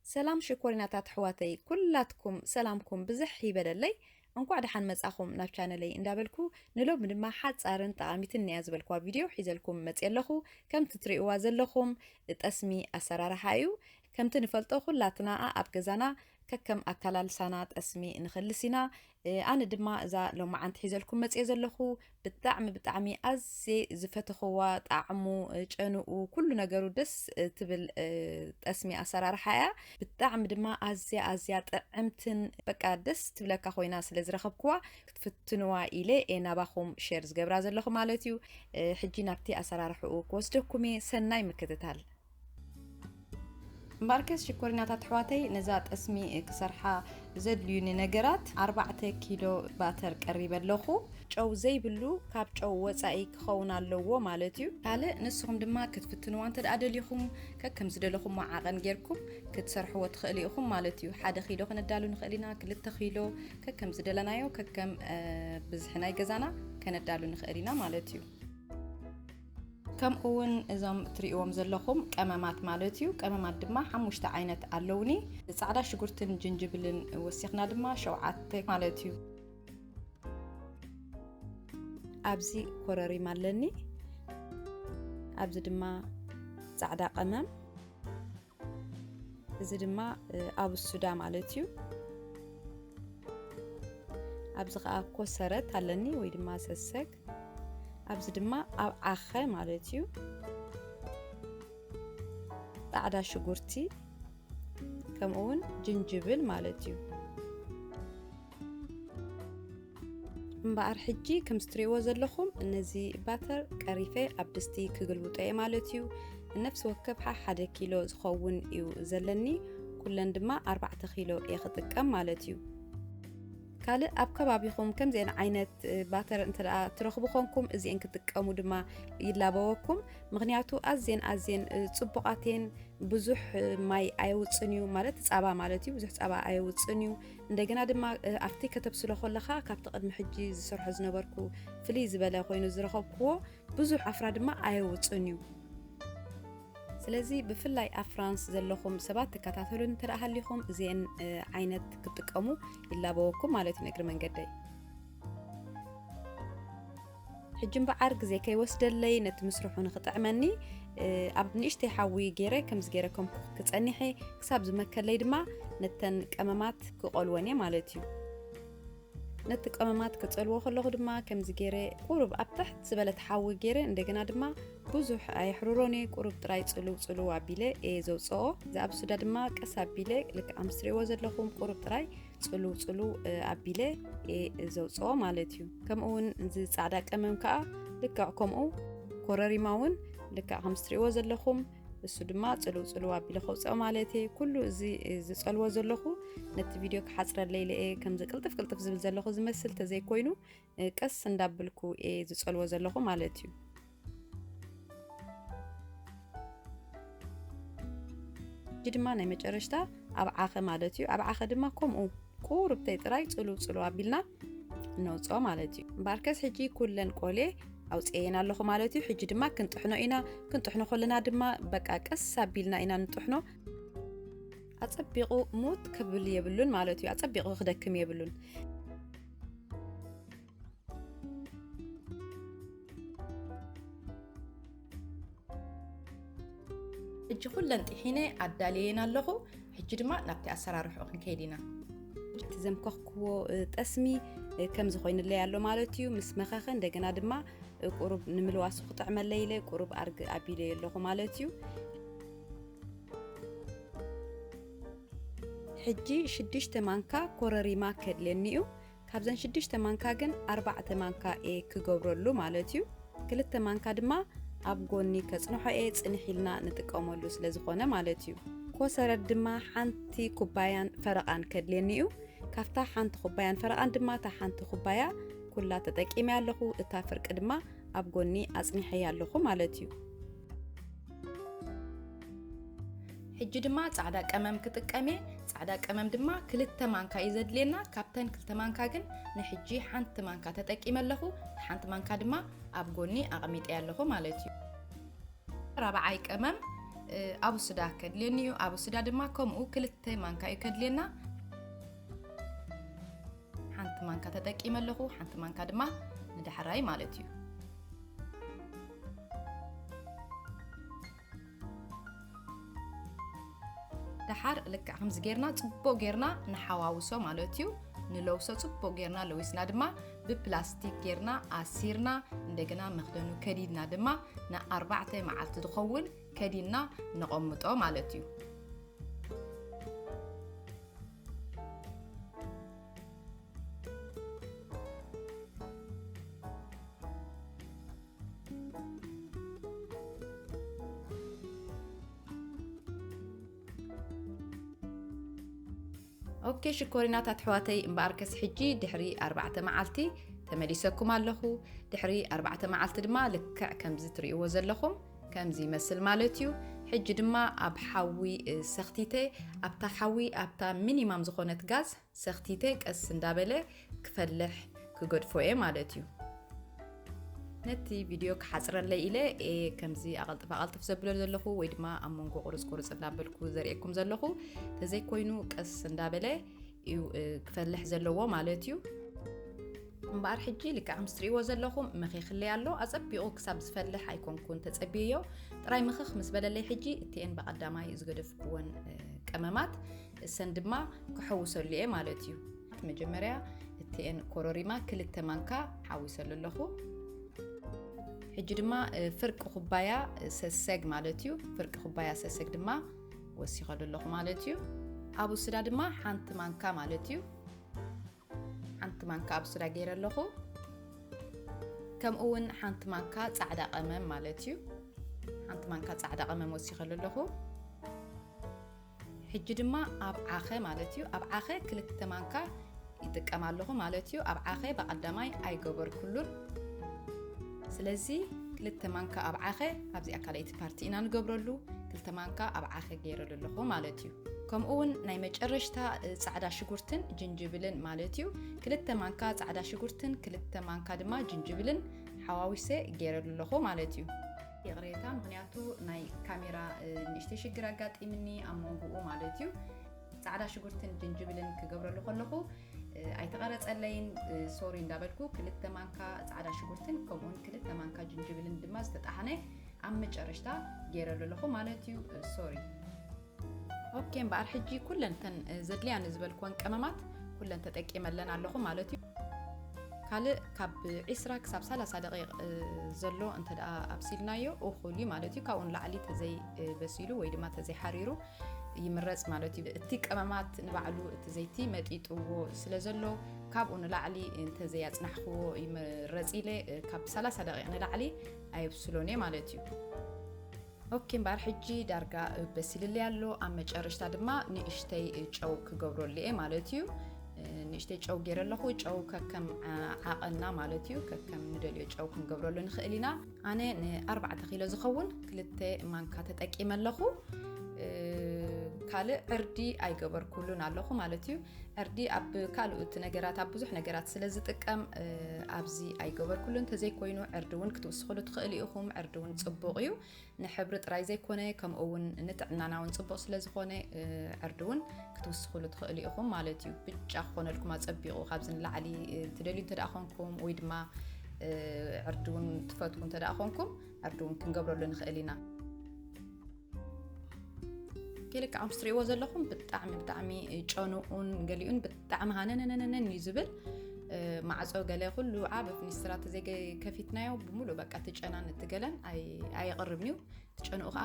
سلام شكوريناتات حواتي كلاتكم سلامكم بزح يبللي እንኳዕ ደሓን መጻኹም ናብ ቻነለይ እንዳበልኩ ንሎብ ድማ ሓጻርን ጠቃሚትን ያዝበልኳ ቪድዮ ሒዘልኩም መጽየለኹ ከምቲ ትሪእዋ ዘለኹም ጠስሚ ኣሰራርሓ እዩ ከምቲ ንፈልጦ ኩላትና ኣብ ገዛና ከከም ኣካላልሳና ጠስሚ ንኽልሲና ኣነ ድማ እዛ ሎማዓንቲ ሒዘልኩም መጽየ ዘለኹ ብጣዕሚ ኣዝየ ዝፈተኽዋ ጣዕሙ ጨንኡ ኩሉ ነገሩ ደስ ትብል ጠስሚ ኣሰራርሓ እያ ብጣዕሚ ድማ ኣዝያ ጥዕምትን በቃ ደስ ትብለካ ኮይና ስለ ዝረኸብክዋ ክትፍትንዋ ኢለ ናባኹም ሼር ዝገብራ ዘለኹ ማለት እዩ ሕጂ ናብቲ ኣሰራርሕኡ ክወስደኩም ሰናይ ምክትታል مباركس شكوريناتات حواتي نزا اسمي كسرحة زدليوني نجرات 4 كيلو باتر قريبا لخو ጨው ዘይብሉ ካብ ጨው ወፃኢ ክኸውን ኣለዎ ማለት እዩ ካለ ንስኹም ድማ ክትፍትንዋ እንተደልኹም ከከም ዝደለኹም ማዓቀን ጌርኩም ክትሰርሕዎ ትኽእሉ ኢኹም ማለት እዩ 1 ኪሎ ከነዳሉ ንኽእሊና 2 ኪሎ ከከም ዝደለናዮ ከከም ብዝሕናይ ገዛና ከነዳሉ ንኽእሊና ማለት እዩ ከምኡውን እዞም ትሪእዎም ዘለኹም ቀመማት ማለት እዩ ቀመማት ድማ 5 ዓይነት ኣለውኒ ጻዕዳ ሽጉርትን ጅንጅብልን ወሲኽና ድማ 7 ማለት እዩ ኣብዚ ኮረሪማ ኣለኒ ኣብዚ ድማ ጻዕዳ ቀመም እዚ ድማ ኣብሱዳ ማለት እዩ ኣብዚ ከዓ ኮሰረት ኣለኒ ወይ ድማ ሰሰግ ኣብዚ ድማ ኣብ ኣኸ ማለት እዩ ጻዕዳ ሽጉርቲ ከምኡውን ጅንጅብል ማለት እዩ እምበኣር ሕጂ ከም ስትሪእዎ ዘለኹም እነዚ ባተር ቀሪፈ ኣብ ድስቲ ክግልብጦ ማለት እዩ ነፍሲ ወከብ 1 ኪሎ ዝኸውን እዩ ዘለኒ ኩለን ድማ 4 ኪሎ የኽጥቀም ማለት እዩ ካለ ኣብ ከባቢኹም ከምዚአን ዓይነት ባተር እንተዳ ትረኽቡ ኾንኩም እዚአን ክትጥቀሙ ድማ ይላበወኩም ምክንያቱ ኣዝየን ጽቡቃቴን ብዙሕ ማይ ኣይውፅንዩ ማለት ጻባ ማለት እዩ ብዙሕ ጻባ ኣይውፅንዩ እንደገና ድማ ኣፍቲ ከተብስሎ ኸለኻ ካብቲ ቅድሚ ሕጂ ዝሰርሖ ዝነበርኩ ፍልይ ዝበለ ኮይኑ ዝረኸብክዎ ብዙሕ ኣፍራ ድማ ኣይውፅንዩ ስለዚህ بفلاي أفرانس زلهم سبات كتاتلون ترأهليهم زين عينت كتقمو إلا بوكم مالتي نقر من قدي حجم بعرق زي كي وسدلي نت مسرحون خطعمني أبني اشتي حاوي جيري كم زجيركم كتأنيحي كساب زمكلي دما نتن كمامات كقولوني مالتي نتك أمامات كتقلوا خلوه دما كم زجيري قرب أبتحت زبالة حاوي جيري عندنا دما بزح أي حروروني قرب تراي تسلو عبيلة زوصو زاب سودا دما كسابيلة لك أمسري وزر لهم قرب تراي تسلو عبيلة زوصو مالتيو كم أون نزي سعدا كمم كا لك كم أو قراري ماون لك أمسري وزر لهم እሱ ድማ ጽሉ ኣቢለ ኸውጽኦ ማለት ኩሉ እዚ ዝጸልዎ ዘለኹ ነቲ ቪድዮ ክሓጽረለይ ከም ዝቅልጥፍ ዝብል ዘለኹ ዝመስል ተዘይ ኮይኑ ቀስ እንዳብልኩ ዝጸልዎ ዘለኹ ማለት እዩ ድማ ናይ መጨረሽታ ኣብ ዓኸ ማለት እዩ ኣብ ዓኸ ድማ ከምኡ ቁርብተይ ጥራይ ጽሉ ኣቢልና ነውጽኦ ማለት እዩ ባርከስ ሕጂ ኩለን ቆሌ أوصينا الله خمالتي حجي دما كنطحنا خلنا دما بقى قس سابيلنا إنا نطحنا أطبقوا موت كبل يبلون مالتي أطبقوا خدكم يبلون حجي خلنا طحينه عدالينا الله حجي دما نبتي أسرار حقن كيدينا تزم كوخكو تسمي كم زخوين اللي يالو مالتيو مسمخخ እንደገና ድማ ቁሩብ ንምልዋስ ክጥዕመለ ኢለ ቁሩብ ኣርግ ኣቢለ የለኹ ማለትዩ ሕጂ 6 ማንካ ኮረሪማ ከድለኒዩ ካብዘን 6 ማንካ ግን 4 ማንካ ክገብረሉ ማለትዩ 2 ማንካ ድማ ኣብ ጎኒ ከጽንሖ ጽንሒልና ንጥቀመሉ ስለዝኾነ ማለትዩ ኮሰረት ድማ ሓንቲ ኩባያን ፈረቃን ከድለኒዩ ካፍታ ሓንቲ ኩባያን ፈረቃን ድማ ታ ሓንቲ ኩባያ ኩላ ተጠቂመ ያለኹ እታ ፍርቅ ድማ ኣብ ጎኒ ኣጽኒሐ ያለኹ ማለት እዩ ሕጂ ድማ ጻዕዳ ቀመም ክጥቀመ ጻዕዳ ቀመም ድማ 2 ማንካ ይዘድለና ካብተን 2 ማንካ ግን ንሕጂ ሓንቲ ማንካ ተጠቂመ ኣለኹ ሓንቲ ማንካ ድማ ኣብ ጎኒ ኣቕሚጠ ያለኹ ማለት እዩ ራብዓይ ቀመም أبو سدا كدلينيو أبو سدا دما كمو كلتة مانكا يكدلينا حنت مانكا تتقيم اللخو حنت مانكا دما ندحراي مالتيو دحر لك خمس غيرنا صبو غيرنا نحواوسو مالتيو نلوسو صبو غيرنا لويسنا دما ببلاستيك غيرنا اسيرنا እንደገና መክደኑ ከዲድና ድማ ና4 መዓልቲ ዝኸውን ከዲድና ነቆምጦ ማለት እዩ اوكي شكورينات احواتي امباركس حجي دحري 4 معلتي تمليسكم ኣለኹ ድሕሪ 4 መዓልቲ ድማ ልክዕ ከምዚ ትሪእዎ ዘለኹም ከምዚ ይመስል ማለትዩ ሕጂ ድማ ኣብ ሓዊ ሰኽቲቴ ኣብታ ሓዊ ኣብታ ሚኒማም ዝኾነት ጋዝ ሰኽቲቴ ቀስ እንዳበለ ክፈልሕ ክገድፎየ ማለትዩ ነቲ ቪድዮ ክሓፅረለይ ኢለ ከምዚ ኣቐልጥፍ ዘብሎ ዘለኹ ወይ ድማ ኣብ መንጎ ቁርጽ እንዳበልኩ ዘርእየኩም ዘለኹ ተዘይ ኮይኑ ቀስ እንዳበለ እዩ ክፈልሕ ዘለዎ ማለትዩ እምበር ሕጂ ልክዕ ትሪእዎ ዘለኹም መኺኽለይ ኣሎ ኣጸቢቑ ክሳብ ዝፈልሕ ኣይኮንኩን ተጸቢዮ ጥራይ መኽኽ ምስ በለለይ ሕጂ እቲአን በቀዳማይ ዝገደፍኩወን ቀመማት እሰን ድማ ክሕውሰሉ እየ ማለት እዩ መጀመርያ እቲአን ኮሮሪማ 2 ማንካ ሓዊሰሉ ኣለኹ ሕጂ ድማ ፍርቂ ኩባያ ሰሰግ ማለት እዩ ፍርቂ ኩባያ ሰሰግ ድማ ወሲኸሉ ኣለኹ ማለት እዩ ኣቡ ስዳ ድማ ሓንቲ ማንካ ማለት እዩ ሓንቲ ማንካ ኣብ ስዳ ገይረ ኣለኹ ከምኡውን ሓንቲ ማንካ ጻዕዳ ቀመም ማለት እዩ ሓንቲ ማንካ ጻዕዳ ቀመም ወሲኸሉ ኣለኹ ሕጂ ድማ ኣብ ዓኸ ማለት እዩ ኣብ ዓኸ 2 ማንካ ይጥቀም ኣለኹ ማለት እዩ ኣብ ዓኸ በቀዳማይ ኣይገበርኩሉን ስለዚ 2 ማንካ ኣብ ዓኸ ኣብዚ ኣካላይቲ ፓርቲ ኢና ንገብረሉ 2 ማንካ ኣብ ዓኸ ገይረሉ ኣለኹ ማለት እዩ ከምኡውን ናይ መጨረሽታ ጻዕዳ ሽጉርትን ጅንጅብልን ማለት እዩ 2 ማንካ ጻዕዳ ሽጉርትን 2 ማንካ ድማ ጅንጅብልን ሓዋዊሰ ገይረሉ ኣለኹ ማለት እዩ ይቕሬታ ምክንያቱ ናይ ካሜራ ንእሽተ ሽግር ኣጋጢምኒ ኣብ መንጎኡ ማለት እዩ ጻዕዳ ሽጉርትን ጅንጅብልን ክገብረሉ ከለኹ ኣይተቀረጸለይን ሶሪ እንዳበልኩ 2 ማንካ ጻዕዳ ሽጉርትን ከምኡውን 2 ማንካ ጅንጅብልን ድማ ዝተጣሓነ ኣብ መጨረሽታ ገይረሉ ኣለኹ ማለት እዩ ሶሪ اوكي امبار حجي كلنتن زدليان زبلكون قممات كلن تጠቂመለን ኣለኹ ማለት እዩ ካለ ካብ 20 ክሳብ 30 ደቂቕ ዘሎ እንተዳ ኣብሲልናዮ ኦኹሊ ማለት እዩ ካብኡን ላዕሊ ተዘይ በሲሉ ወይ ድማ ተዘይ ሓሪሩ ይምረጽ ማለት እዩ እቲ ቀመማት ንባዕሉ እቲ ዘይቲ መጢጥዎ ስለ ዘሎ ካብኡን ላዕሊ እንተዘይ ያጽናሕዎ ይምረጽ ኢለ ካብ 30 ደቂቕ ንላዕሊ ኣይብስሎኔ ማለት እዩ اوكي امبار حجي دارغا بسيللي يالو ام مጨረሽታ ድማ ንእሽተይ ጨው ክገብረሉ እየ ማለት እዩ ንእሽተይ ጨው ገይረለኹ ጨው ከከም ዓቐልና ማለት እዩ ከከም ንደልዮ ጨው ክንገብረሉ ንኽእል ኢና ኣነ ን4 ኪሎ ዝኸውን 2 ማንካ ተጠቂመ ኣለኹ ካለ ዕርዲ ኣይገበርኩሉን ኣለኹ ማለት እዩ ዕርዲ ኣብ ካልኦት ነገራት ኣብ ብዙሕ ነገራት ስለ ዝጥቀም ኣብዚ ኣይገበርኩሉን ተዘይ ኮይኑ ዕርዲውን ክትወስኽሉ ትኽእሉ ኢኹም ዕርዲውን ጽቡቕ እዩ ንሕብሪ ጥራይ ዘይኮነ ከምኡውን ንጥዕናናውን ጽቡቕ ስለ ዝኾነ ዕርዲውን ክትወስኽሉ ትኽእሉ ኢኹም ማለት እዩ ብጫ ክኾነልኩም ኣጸቢቑ ካብዚ ንላዕሊ ትደልዩ እንተደኣ ኮንኩም ወይ ድማ ዕርዲውን ትፈትኩ እንተደኣ ኮንኩም ዕርዲውን ክንገብረሉ ንኽእል ኢና كلك عم تريوا زلهم بتعمي ጨኑኡን ገሊኡን بتعم هاننننن يزبل مع زو ገለ ሁሉ ዓብ في استراتيجي ከፊትናዮ ብሙሉ በቃ ተጨናን ትገለን አይ قربنيو ተጨኑኡ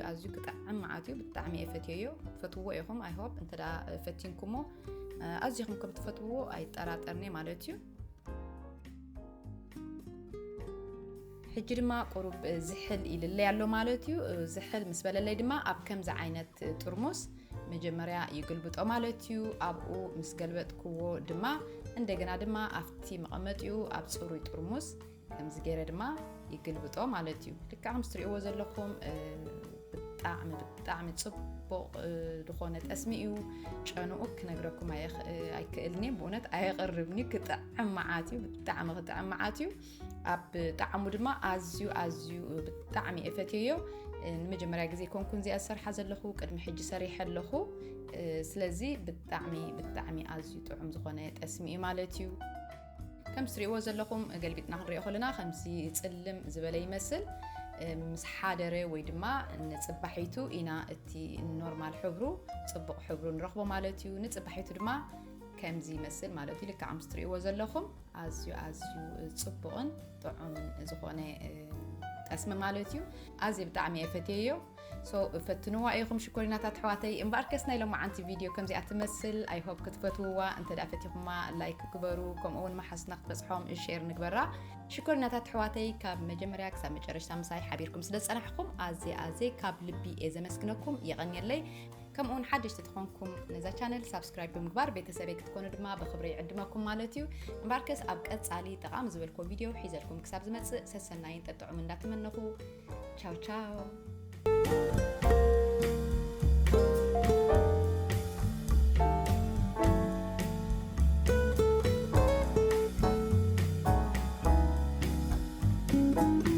አዝዩ ክጣዕም ማዓትዩ بتعمي እፈትዮ ፈትዎ ይኹም አይ ሆፕ እንተዳ ፈቲንኩሞ አዝይኹም ከም ትፈትዎ አይጠራጠርኒ ማለት እዩ ሕጂ ድማ ቆሩብ ዝሕል ኢልለ ያሎ ማለት እዩ ዝሕል ምስ በለለይ ድማ ኣብ ከምዚ ዓይነት ጥርሙስ መጀመርያ ይግልብጦ ማለት እዩ ኣብኡ ምስ ገልበጥክዎ ድማ እንደገና ድማ ኣፍቲ መቐመጥዩ ኣብ ጽሩይ ጥርሙስ ከምዚ ገይረ ድማ ይግልብጦ ማለት እዩ ልክዕ ከም ትሪእዎ ዘለኹም ብጣዕሚ ጽቡቕ ዝኾነ ጠስሚ እዩ ጨኑኡ ክነግረኩም ኣይክእልኒ ብእውነት ኣይቐርብኒ ክጥዕም መዓትዩ ብጣዕሚ ክጥዕም መዓትዩ ኣብ ጣዕሙ ድማ ኣዝዩ ብጣዕሚ እፈትዮ ንመጀመርያ ግዜ ኮንኩን ዚኣ ዝሰርሓ ዘለኹ ቅድሚ ሕጂ ሰሪሐ ኣለኹ ስለዚ ብጣዕሚ ኣዝዩ ጥዑም ዝኾነ ጠስሚ እዩ ማለት እዩ ከም ትሪእዎ ዘለኹም ገልቢጥና ክንሪኦ ከለና ከምዚ ፅልም ዝበለ ይመስል ምስ ሓደረ ወይ ድማ ንፅባሒቱ ኢና እቲ ኖርማል ሕብሩ ፅቡቕ ሕብሩ ንረኽቦ ማለት እዩ ንፅባሒቱ ድማ ከምዚ ይመስል ማለት እዩ ልክዕ ምስ ትሪእዎ ዘለኹም ኣዝዩ ፅቡቕን ጥዑምን ዝኾነ ጠስሚ ማለት እዩ ኣዝዩ ብጣዕሚ የፈትየዮ ፈትንዋ ኢኹም ሽኮሪናታት ኣሕዋተይ እምበኣርከስ ናይ ሎማዓንቲ ቪድዮ ከምዚኣ ትመስል ኣይ ሆፕ ክትፈትውዋ እንተዳ ፈቲኹማ ላይክ ግበሩ ከምኡውን ማሓስና ክትበፅሖም ሼር ንግበራ ሽኮሪናታት ኣሕዋተይ ካብ መጀመርያ ክሳብ መጨረሻ ምሳይ ሓቢርኩም ስለ ዝፀናሕኩም ኣዝየ ካብ ልቢ እየ ዘመስግነኩም የቐኒየለይ ከምኡውን ሓድሽቲ ትኾንኩም ነዛ ቻነል ሳብስክራይብ ብምግባር ቤተሰበይ ክትኮኑ ድማ ብክብሪ ይዕድመኩም ማለት እዩ እምበኣርከስ ኣብ ቀፃሊ ጠቓሚ ዝበልኮ ቪድዮ ሒዘልኩም ክሳብ ዝመፅእ ሰሰናይን ጠጥዑም እንዳትመነኹ ቻው ቻው Thank you.